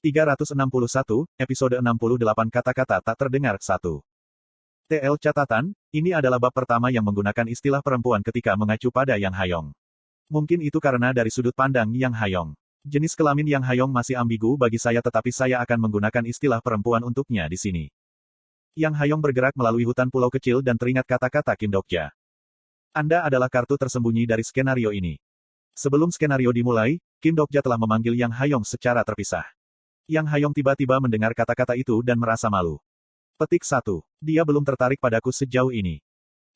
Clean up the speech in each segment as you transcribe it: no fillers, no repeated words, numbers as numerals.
361, episode 68 kata-kata tak terdengar 1. TL catatan, ini adalah bab pertama yang menggunakan istilah perempuan ketika mengacu pada Yang Hayong. Mungkin itu karena dari sudut pandang Yang Hayong. Jenis kelamin Yang Hayong masih ambigu bagi saya tetapi saya akan menggunakan istilah perempuan untuknya di sini. Yang Hayong bergerak melalui hutan pulau kecil dan teringat kata-kata Kim Dokja. Anda adalah kartu tersembunyi dari skenario ini. Sebelum skenario dimulai, Kim Dokja telah memanggil Yang Hayong secara terpisah. Yang Hayong tiba-tiba mendengar kata-kata itu dan merasa malu. Petik 1. Dia belum tertarik padaku sejauh ini.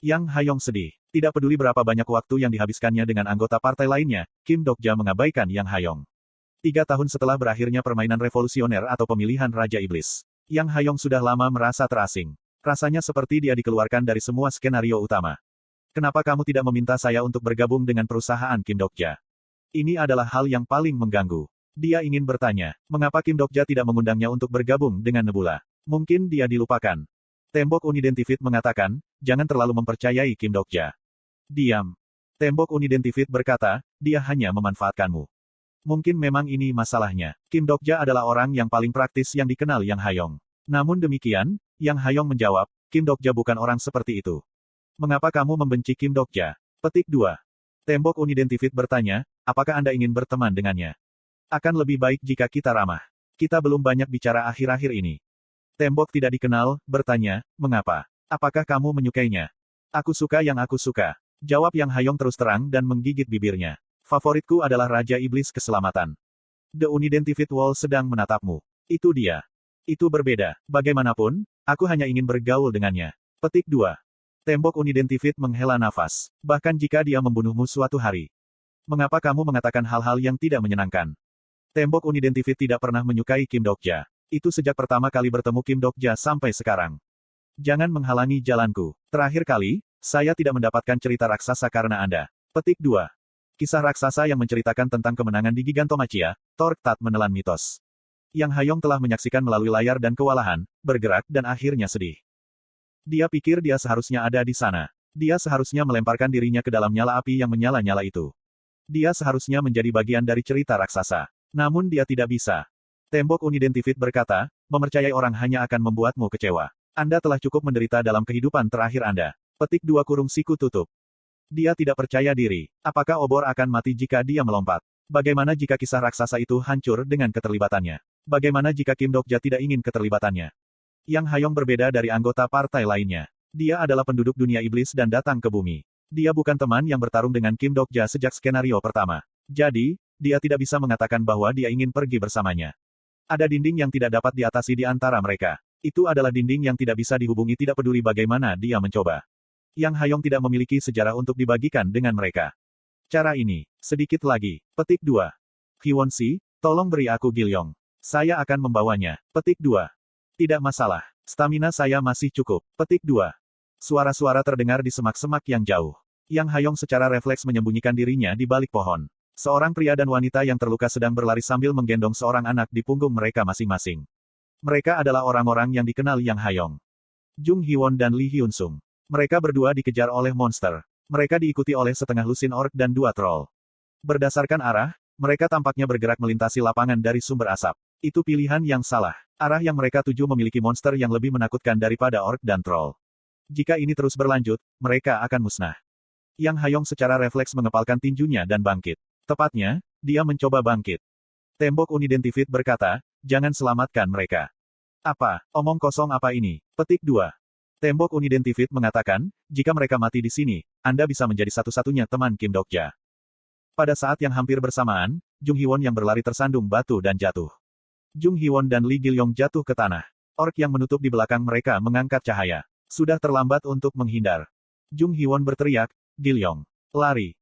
Yang Hayong sedih. Tidak peduli berapa banyak waktu yang dihabiskannya dengan anggota partai lainnya, Kim Dokja mengabaikan Yang Hayong. 3 tahun setelah berakhirnya permainan revolusioner atau pemilihan Raja Iblis, Yang Hayong sudah lama merasa terasing. Rasanya seperti dia dikeluarkan dari semua skenario utama. Kenapa kamu tidak meminta saya untuk bergabung dengan perusahaan Kim Dokja? Ini adalah hal yang paling mengganggu. Dia ingin bertanya, mengapa Kim Dokja tidak mengundangnya untuk bergabung dengan Nebula? Mungkin dia dilupakan. Tembok Unidentified mengatakan, jangan terlalu mempercayai Kim Dokja. Diam. Tembok Unidentified berkata, dia hanya memanfaatkanmu. Mungkin memang ini masalahnya. Kim Dokja adalah orang yang paling praktis yang dikenal Yang Hayong. Namun demikian, Yang Hayong menjawab, Kim Dokja bukan orang seperti itu. Mengapa kamu membenci Kim Dokja? Petik 2. Tembok Unidentified bertanya, apakah Anda ingin berteman dengannya? Akan lebih baik jika kita ramah. Kita belum banyak bicara akhir-akhir ini. Tembok tidak dikenal, bertanya, mengapa? Apakah kamu menyukainya? Aku suka yang aku suka. Jawab Yang Hayong terus terang dan menggigit bibirnya. Favoritku adalah Raja Iblis Keselamatan. The Unidentified Wall sedang menatapmu. Itu dia. Itu berbeda. Bagaimanapun, aku hanya ingin bergaul dengannya. Petik 2. Tembok Unidentified menghela nafas. Bahkan jika dia membunuhmu suatu hari. Mengapa kamu mengatakan hal-hal yang tidak menyenangkan? Tembok Unidentified tidak pernah menyukai Kim Dokja. Itu sejak pertama kali bertemu Kim Dokja sampai sekarang. Jangan menghalangi jalanku. Terakhir kali, saya tidak mendapatkan cerita raksasa karena Anda. Petik 2. Kisah raksasa yang menceritakan tentang kemenangan di Gigantomachia, Torquetat menelan mitos. Yang Hayong telah menyaksikan melalui layar dan kewalahan, bergerak dan akhirnya sedih. Dia pikir dia seharusnya ada di sana. Dia seharusnya melemparkan dirinya ke dalam nyala api yang menyala-nyala itu. Dia seharusnya menjadi bagian dari cerita raksasa. Namun dia tidak bisa. Tembok Unidentified berkata, mempercayai orang hanya akan membuatmu kecewa. Anda telah cukup menderita dalam kehidupan terakhir Anda. Petik 2 kurung siku tutup. Dia tidak percaya diri. Apakah obor akan mati jika dia melompat? Bagaimana jika kisah raksasa itu hancur dengan keterlibatannya? Bagaimana jika Kim Dokja tidak ingin keterlibatannya? Yang Hayong berbeda dari anggota partai lainnya. Dia adalah penduduk dunia iblis dan datang ke bumi. Dia bukan teman yang bertarung dengan Kim Dokja sejak skenario pertama. Jadi, dia tidak bisa mengatakan bahwa dia ingin pergi bersamanya. Ada dinding yang tidak dapat diatasi di antara mereka. Itu adalah dinding yang tidak bisa dihubungi tidak peduli bagaimana dia mencoba. Yang Hayong tidak memiliki sejarah untuk dibagikan dengan mereka. Cara ini, sedikit lagi. Petik 2. Hwon-si, tolong beri aku Gilyong. Saya akan membawanya. Petik 2. Tidak masalah. Stamina saya masih cukup. Petik 2. Suara-suara terdengar di semak-semak yang jauh. Yang Hayong secara refleks menyembunyikan dirinya di balik pohon. Seorang pria dan wanita yang terluka sedang berlari sambil menggendong seorang anak di punggung mereka masing-masing. Mereka adalah orang-orang yang dikenal Yang Hayong. Jung Hee-won dan Lee Hyun-sung. Mereka berdua dikejar oleh monster. Mereka diikuti oleh setengah lusin orc dan 2 troll. Berdasarkan arah, mereka tampaknya bergerak melintasi lapangan dari sumber asap. Itu pilihan yang salah. Arah yang mereka tuju memiliki monster yang lebih menakutkan daripada orc dan troll. Jika ini terus berlanjut, mereka akan musnah. Yang Hayong secara refleks mengepalkan tinjunya dan bangkit. Tepatnya, dia mencoba bangkit. Tembok Unidentified berkata, jangan selamatkan mereka. Apa, omong kosong apa ini? Petik 2. Tembok Unidentified mengatakan, jika mereka mati di sini, Anda bisa menjadi satu-satunya teman Kim Dokja. Pada saat yang hampir bersamaan, Jung Hee-won yang berlari tersandung batu dan jatuh. Jung Hee-won dan Lee Gilyong jatuh ke tanah. Orc yang menutup di belakang mereka mengangkat cahaya. Sudah terlambat untuk menghindar. Jung Hee-won berteriak, Gilyong, lari.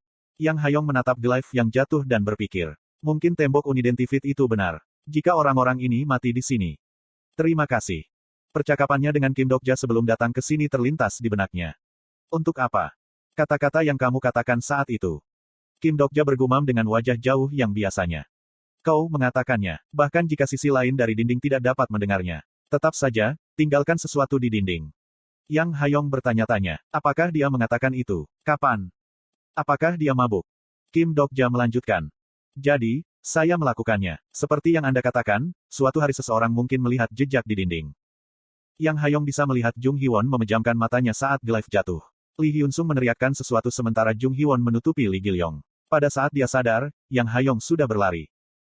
Yang Hayong menatap Glyph yang jatuh dan berpikir. Mungkin tembok Unidentified itu benar. Jika orang-orang ini mati di sini. Terima kasih. Percakapannya dengan Kim Dokja sebelum datang ke sini terlintas di benaknya. Untuk apa? Kata-kata yang kamu katakan saat itu. Kim Dokja bergumam dengan wajah jauh yang biasanya. Kau mengatakannya, bahkan jika sisi lain dari dinding tidak dapat mendengarnya. Tetap saja, tinggalkan sesuatu di dinding. Yang Hayong bertanya-tanya, apakah dia mengatakan itu? Kapan? Apakah dia mabuk? Kim Dokja melanjutkan. Jadi, Saya melakukannya. Seperti yang Anda katakan, suatu hari seseorang mungkin melihat jejak di dinding. Yang Hayong bisa melihat Jung Hee-won memejamkan matanya saat Gleif jatuh. Lee Hyun-sung meneriakkan sesuatu sementara Jung Hee-won menutupi Lee Gil-yong. Pada saat dia sadar, Yang Hayong sudah berlari.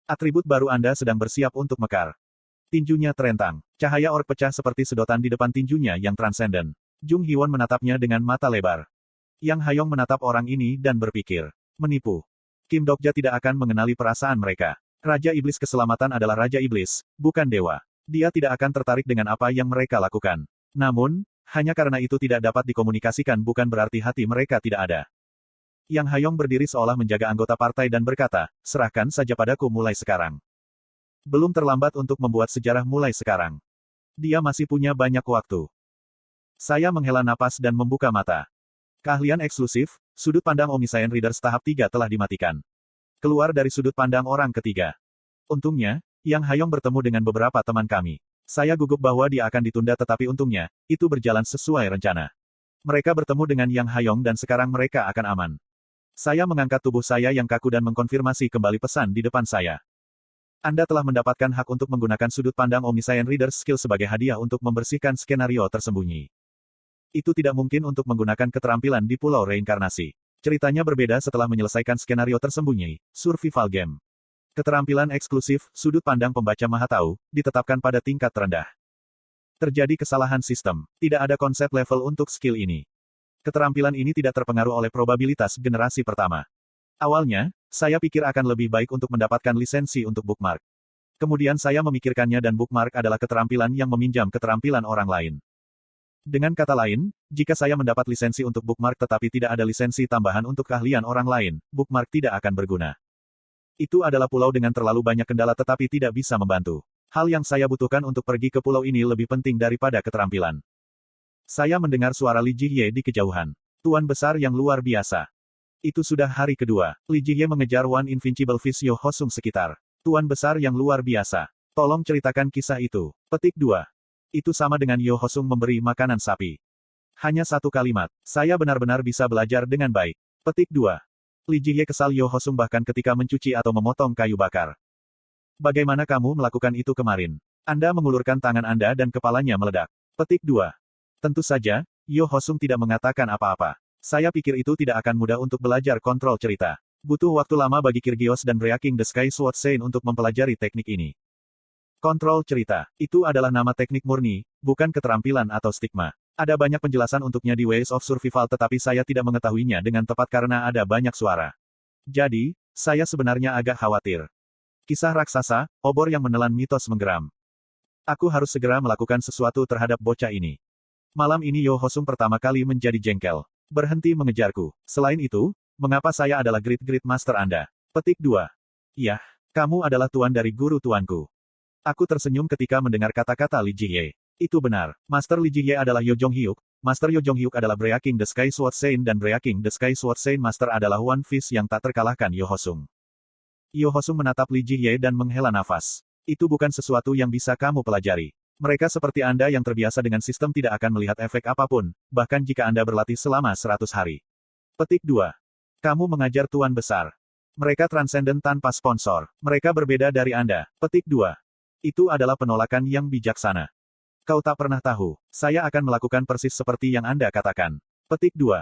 Atribut baru Anda sedang bersiap untuk mekar. Tinjunya terentang. Cahaya orb pecah seperti sedotan di depan tinjunya yang transenden. Jung Hee-won menatapnya dengan mata lebar. Yang Hayong menatap orang ini dan berpikir. Menipu. Kim Dokja tidak akan mengenali perasaan mereka. Raja Iblis Keselamatan adalah Raja Iblis, bukan dewa. Dia tidak akan tertarik dengan apa yang mereka lakukan. Namun, hanya karena itu tidak dapat dikomunikasikan bukan berarti hati mereka tidak ada. Yang Hayong berdiri seolah menjaga anggota partai dan berkata, serahkan saja padaku mulai sekarang. Belum terlambat untuk membuat sejarah mulai sekarang. Dia masih punya banyak waktu. Saya menghela napas dan membuka mata. Keahlian eksklusif, sudut pandang Omniscient Readers tahap 3 telah dimatikan. Keluar dari sudut pandang orang ketiga. Untungnya, Yang Hayong bertemu dengan beberapa teman kami. Saya gugup bahwa dia akan ditunda tetapi untungnya, itu berjalan sesuai rencana. Mereka bertemu dengan Yang Hayong dan sekarang mereka akan aman. Saya mengangkat tubuh saya yang kaku dan mengkonfirmasi kembali pesan di depan saya. Anda telah mendapatkan hak untuk menggunakan sudut pandang Omniscient Readers skill sebagai hadiah untuk membersihkan skenario tersembunyi. Itu tidak mungkin untuk menggunakan keterampilan di Pulau Reinkarnasi. Ceritanya berbeda setelah menyelesaikan skenario tersembunyi, survival game. Keterampilan eksklusif, sudut pandang pembaca maha tahu, ditetapkan pada tingkat terendah. Terjadi kesalahan sistem. Tidak ada konsep level untuk skill ini. Keterampilan ini tidak terpengaruh oleh probabilitas generasi pertama. Awalnya, saya pikir akan lebih baik untuk mendapatkan lisensi untuk bookmark. Kemudian saya memikirkannya dan bookmark adalah keterampilan yang meminjam keterampilan orang lain. Dengan kata lain, jika saya mendapat lisensi untuk bookmark tetapi tidak ada lisensi tambahan untuk keahlian orang lain, bookmark tidak akan berguna. Itu adalah pulau dengan terlalu banyak kendala tetapi tidak bisa membantu. Hal yang saya butuhkan untuk pergi ke pulau ini lebih penting daripada keterampilan. Saya mendengar suara Li Jihye di kejauhan. Tuan besar yang luar biasa. Itu sudah hari kedua. Li Jihye mengejar One Invincible Fish Yo Hosung sekitar. Tuan besar yang luar biasa. Tolong ceritakan kisah itu. Petik 2. Itu sama dengan Yo Hosung memberi makanan sapi. Hanya satu kalimat. Saya benar-benar bisa belajar dengan baik. Petik 2. Li Jihye kesal Yo Hosung bahkan ketika mencuci atau memotong kayu bakar. Bagaimana kamu melakukan itu kemarin? Anda mengulurkan tangan Anda dan kepalanya meledak. Petik 2. Tentu saja, Yo Hosung tidak mengatakan apa-apa. Saya pikir itu tidak akan mudah untuk belajar kontrol cerita. Butuh waktu lama bagi Kyrgios dan Breaking the Sky Sword Saint untuk mempelajari teknik ini. Kontrol cerita. Itu adalah nama teknik murni, bukan keterampilan atau stigma. Ada banyak penjelasan untuknya di Ways of Survival tetapi saya tidak mengetahuinya dengan tepat karena ada banyak suara. Jadi, saya sebenarnya agak khawatir. Kisah raksasa, obor yang menelan mitos menggeram. Aku harus segera melakukan sesuatu terhadap bocah ini. Malam ini Yo Hosung pertama kali menjadi jengkel. Berhenti mengejarku. Selain itu, mengapa saya adalah Great Master Anda? Petik 2. Yah, kamu adalah tuan dari guru tuanku. Aku tersenyum ketika mendengar kata-kata Li Jihye. Itu benar. Master Li Jihye adalah Yo Jong-hyuk. Master Yo Jong-hyuk adalah Breaking the Sky Sword Saint dan Breaking the Sky Sword Saint Master adalah One Fish yang tak terkalahkan Yo Hosung. Yo Hosung menatap Li Jihye dan menghela nafas. Itu bukan sesuatu yang bisa kamu pelajari. Mereka seperti Anda yang terbiasa dengan sistem tidak akan melihat efek apapun, bahkan jika Anda berlatih selama 100 hari. Petik 2. Kamu mengajar tuan besar. Mereka transenden tanpa sponsor. Mereka berbeda dari Anda. Petik 2. Itu adalah penolakan yang bijaksana. Kau tak pernah tahu. Saya akan melakukan persis seperti yang Anda katakan. Petik 2.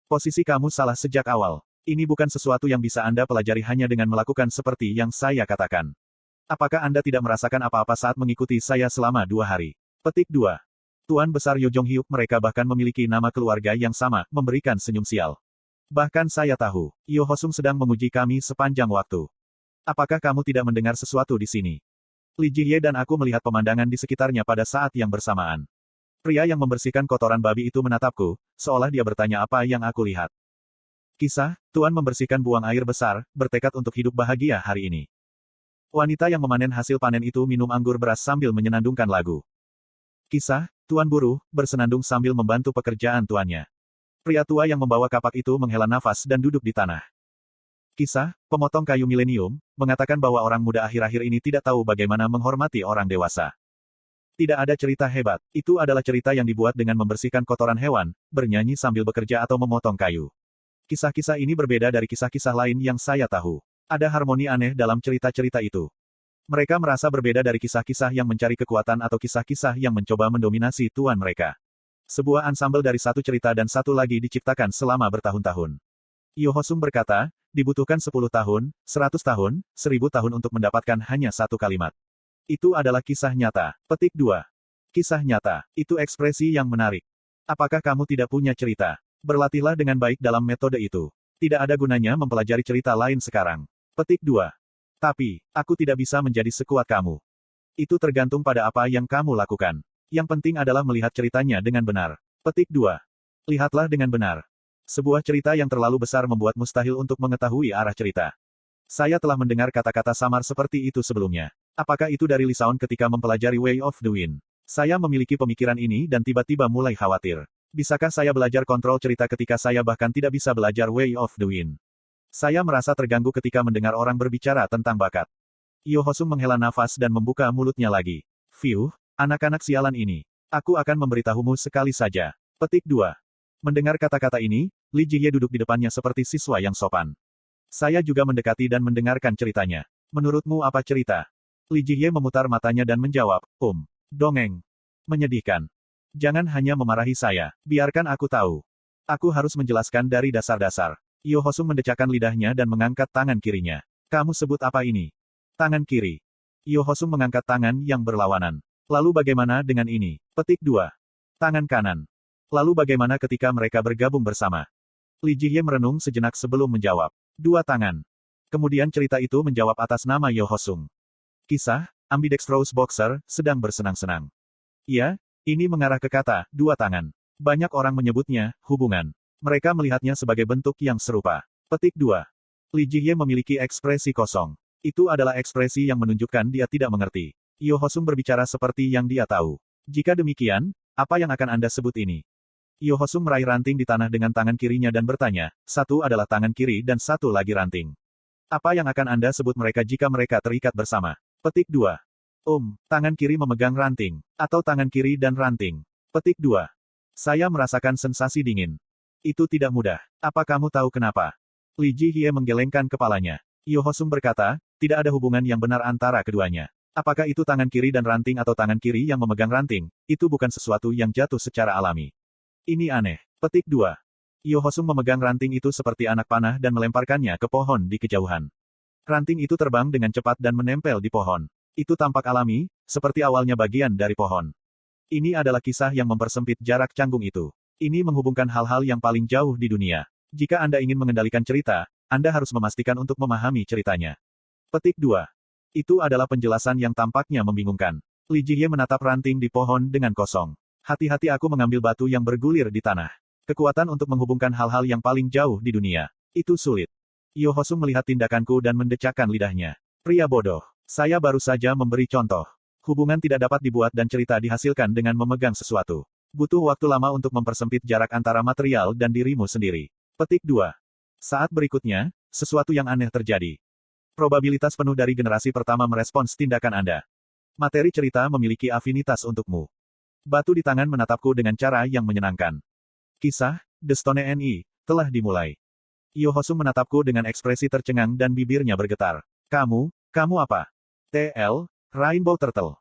Posisi kamu salah sejak awal. Ini bukan sesuatu yang bisa Anda pelajari hanya dengan melakukan seperti yang saya katakan. Apakah Anda tidak merasakan apa-apa saat mengikuti saya selama 2 hari? Petik 2. Tuan besar Yo Jong-hyuk mereka bahkan memiliki nama keluarga yang sama, memberikan senyum sial. Bahkan saya tahu, Yo Hosung sedang menguji kami sepanjang waktu. Apakah kamu tidak mendengar sesuatu di sini? Li Jihye dan aku melihat pemandangan di sekitarnya pada saat yang bersamaan. Pria yang membersihkan kotoran babi itu menatapku, seolah dia bertanya apa yang aku lihat. Kisah, Tuan membersihkan buang air besar, bertekad untuk hidup bahagia hari ini. Wanita yang memanen hasil panen itu minum anggur beras sambil menyenandungkan lagu. Kisah, Tuan buruh, bersenandung sambil membantu pekerjaan tuannya. Pria tua yang membawa kapak itu menghela nafas dan duduk di tanah. Kisah, pemotong kayu milenium, mengatakan bahwa orang muda akhir-akhir ini tidak tahu bagaimana menghormati orang dewasa. Tidak ada cerita hebat, itu adalah cerita yang dibuat dengan membersihkan kotoran hewan, bernyanyi sambil bekerja atau memotong kayu. Kisah-kisah ini berbeda dari kisah-kisah lain yang saya tahu. Ada harmoni aneh dalam cerita-cerita itu. Mereka merasa berbeda dari kisah-kisah yang mencari kekuatan atau kisah-kisah yang mencoba mendominasi tuan mereka. Sebuah ansambel dari satu cerita dan satu lagi diciptakan selama bertahun-tahun. Yu Hosung berkata, dibutuhkan 10 tahun, 100 tahun, 1000 tahun untuk mendapatkan hanya satu kalimat. Itu adalah kisah nyata. Petik 2. Kisah nyata. Itu ekspresi yang menarik. Apakah kamu tidak punya cerita? Berlatihlah dengan baik dalam metode itu. Tidak ada gunanya mempelajari cerita lain sekarang. Petik 2. Tapi, aku tidak bisa menjadi sekuat kamu. Itu tergantung pada apa yang kamu lakukan. Yang penting adalah melihat ceritanya dengan benar. Petik 2. Lihatlah dengan benar. Sebuah cerita yang terlalu besar membuat mustahil untuk mengetahui arah cerita. Saya telah mendengar kata-kata samar seperti itu sebelumnya. Apakah itu dari Lisaon ketika mempelajari Way of the Wind? Saya memiliki pemikiran ini dan tiba-tiba mulai khawatir. Bisakah saya belajar kontrol cerita ketika saya bahkan tidak bisa belajar Way of the Wind? Saya merasa terganggu ketika mendengar orang berbicara tentang bakat. Yu Hosung menghela nafas dan membuka mulutnya lagi. Fiuh, anak-anak sialan ini. Aku akan memberitahumu sekali saja. Petik 2. Mendengar kata-kata ini, Li Jie duduk di depannya seperti siswa yang sopan. Saya juga mendekati dan mendengarkan ceritanya. Menurutmu apa cerita? Li Jie memutar matanya dan menjawab, dongeng. Menyedihkan. Jangan hanya memarahi saya, biarkan aku tahu. Aku harus menjelaskan dari dasar-dasar. Yu Hosung mendecakkan lidahnya dan mengangkat tangan kirinya. Kamu sebut apa ini? Tangan kiri. Yu Hosung mengangkat tangan yang berlawanan. Lalu bagaimana dengan ini? Petik 2. Tangan kanan. Lalu bagaimana ketika mereka bergabung bersama? Li Jie merenung sejenak sebelum menjawab. 2 tangan. Kemudian cerita itu menjawab atas nama Yu Hosung. Kisah, Ambidextrous Boxer, sedang bersenang-senang. Iya, ini mengarah ke kata, 2 tangan. Banyak orang menyebutnya, hubungan. Mereka melihatnya sebagai bentuk yang serupa. Petik 2. Li Jie memiliki ekspresi kosong. Itu adalah ekspresi yang menunjukkan dia tidak mengerti. Yu Hosung berbicara seperti yang dia tahu. Jika demikian, apa yang akan Anda sebut ini? Yu Hosung meraih ranting di tanah dengan tangan kirinya dan bertanya, satu adalah tangan kiri dan satu lagi ranting. Apa yang akan Anda sebut mereka jika mereka terikat bersama? Petik 2. Tangan kiri memegang ranting. Atau tangan kiri dan ranting. Petik 2. Saya merasakan sensasi dingin. Itu tidak mudah. Apa kamu tahu kenapa? Li Jie menggelengkan kepalanya. Yu Hosung berkata, tidak ada hubungan yang benar antara keduanya. Apakah itu tangan kiri dan ranting atau tangan kiri yang memegang ranting, itu bukan sesuatu yang jatuh secara alami. Ini aneh. Petik 2. Yu Hosung memegang ranting itu seperti anak panah dan melemparkannya ke pohon di kejauhan. Ranting itu terbang dengan cepat dan menempel di pohon. Itu tampak alami, seperti awalnya bagian dari pohon. Ini adalah kisah yang mempersempit jarak canggung itu. Ini menghubungkan hal-hal yang paling jauh di dunia. Jika Anda ingin mengendalikan cerita, Anda harus memastikan untuk memahami ceritanya. Petik 2. Itu adalah penjelasan yang tampaknya membingungkan. Li Jie menatap ranting di pohon dengan kosong. Hati-hati aku mengambil batu yang bergulir di tanah. Kekuatan untuk menghubungkan hal-hal yang paling jauh di dunia. Itu sulit. Yu Hosung melihat tindakanku dan mendecakkan lidahnya. Pria bodoh. Saya baru saja memberi contoh. Hubungan tidak dapat dibuat dan cerita dihasilkan dengan memegang sesuatu. Butuh waktu lama untuk mempersempit jarak antara material dan dirimu sendiri. Petik 2. Saat berikutnya, sesuatu yang aneh terjadi. Probabilitas penuh dari generasi pertama merespons tindakan Anda. Materi cerita memiliki afinitas untukmu. Batu di tangan menatapku dengan cara yang menyenangkan. Kisah, The Stone NI, telah dimulai. Yu Hosung menatapku dengan ekspresi tercengang dan bibirnya bergetar. Kamu apa? TL, Rainbow Turtle.